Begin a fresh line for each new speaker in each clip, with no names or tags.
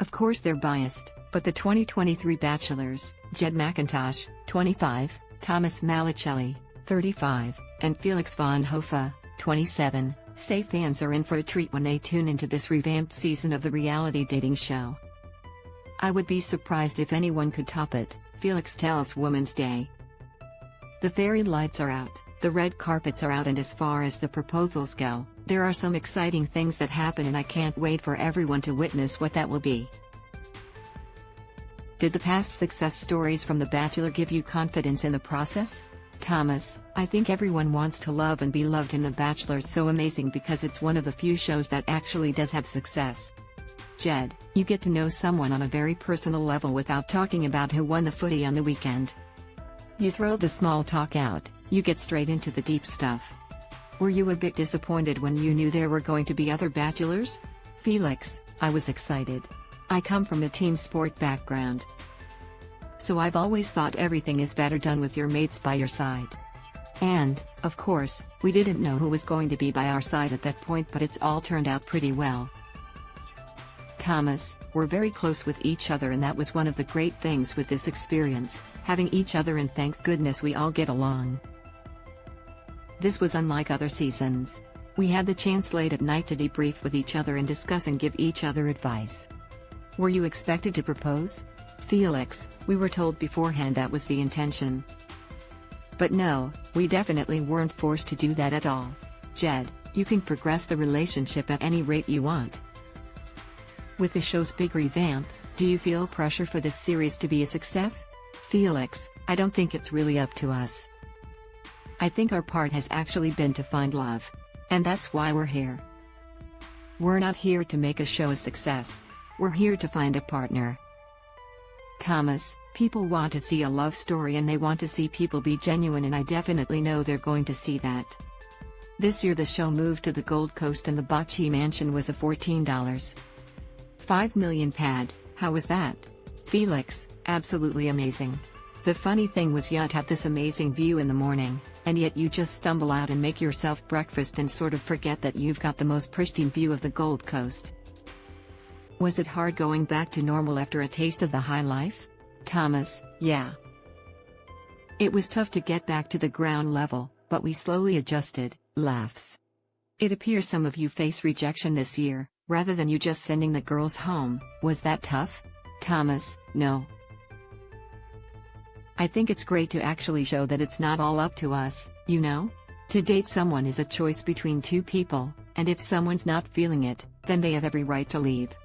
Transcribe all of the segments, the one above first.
Of course they're biased, but the 2023 Bachelors, Jed McIntosh, 25, Thomas Malucelli, 35, and Felix Von Hofe, 27, say fans are in for a treat when they tune into this revamped season of the reality dating show. I would be surprised if anyone could top it, Felix tells Women's Day. The fairy lights are out, the red carpets are out, and as far as the proposals go, there are some exciting things that happen, and I can't wait for everyone to witness what that will be. Did the past success stories from The Bachelor give you confidence in the process? Thomas, I think everyone wants to love and be loved, and The Bachelor's so amazing because it's one of the few shows that actually does have success. Jed, you get to know someone on a very personal level without talking about who won the footy on the weekend. You throw the small talk out, you get straight into the deep stuff. Were you a bit disappointed when you knew there were going to be other bachelors? Felix, I was excited. I come from a team sport background, so I've always thought everything is better done with your mates by your side. And, of course, we didn't know who was going to be by our side at that point, but it's all turned out pretty well. Thomas, we're very close with each other, and that was one of the great things with this experience, having each other, and thank goodness we all get along. This was unlike other seasons. We had the chance late at night to debrief with each other and discuss and give each other advice. Were you expected to propose? Felix, we were told beforehand that was the intention. But no, we definitely weren't forced to do that at all. Jed, you can progress the relationship at any rate you want. With the show's big revamp, do you feel pressure for this series to be a success? Felix, I don't think it's really up to us. I think our part has actually been to find love. And that's why we're here. We're not here to make a show a success. We're here to find a partner. Thomas, people want to see a love story, and they want to see people be genuine, and I definitely know they're going to see that. This year the show moved to the Gold Coast, and the Bachelor Mansion was a $14.5 million pad. How was that? Felix, absolutely amazing. The funny thing was you'd have this amazing view in the morning, and yet you just stumble out and make yourself breakfast and sort of forget that you've got the most pristine view of the Gold Coast. Was it hard going back to normal after a taste of the high life? Thomas, yeah. It was tough to get back to the ground level, but we slowly adjusted. Laughs. It appears some of you face rejection this year, rather than you just sending the girls home. Was that tough? Thomas, no. I think it's great to actually show that it's not all up to us, you know? To date someone is a choice between two people, and if someone's not feeling it, then they have every right to leave.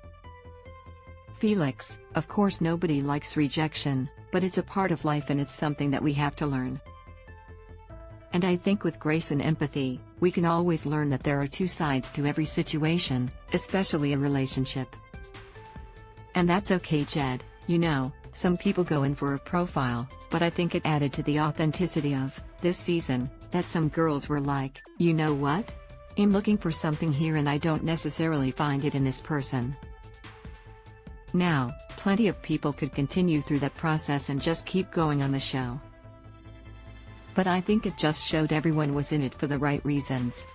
Felix, of course nobody likes rejection, but it's a part of life, and it's something that we have to learn. And I think with grace and empathy, we can always learn that there are two sides to every situation, especially a relationship. And that's okay, Jed. You know, some people go in for a profile, but I think it added to the authenticity of this season, that some girls were like, you know what? I'm looking for something here, and I don't necessarily find it in this person. Now, plenty of people could continue through that process and just keep going on the show. But I think it just showed everyone was in it for the right reasons.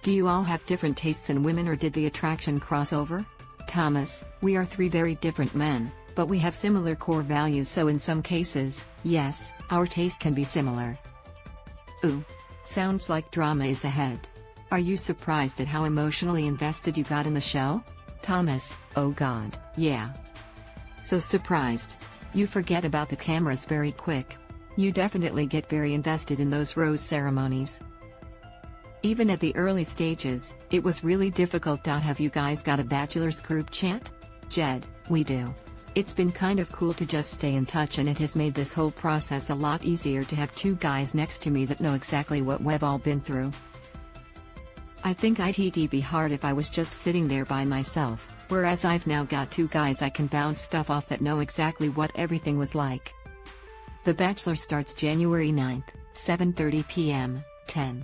Do you all have different tastes in women, or did the attraction cross over? Thomas, we are three very different men, but we have similar core values, so in some cases, yes, our taste can be similar. Ooh. Sounds like drama is ahead. Are you surprised at how emotionally invested you got in the show? Thomas, oh God, yeah. So surprised. You forget about the cameras very quick. You definitely get very invested in those rose ceremonies. Even at the early stages, it was really difficult. Have you guys got a Bachelors group chat? Jed, we do. It's been kind of cool to just stay in touch, and it has made this whole process a lot easier to have two guys next to me that know exactly what we've all been through. I think it'd be hard if I was just sitting there by myself, whereas I've now got two guys I can bounce stuff off that know exactly what everything was like. The Bachelor starts January 9th, 7:30 p.m., 10.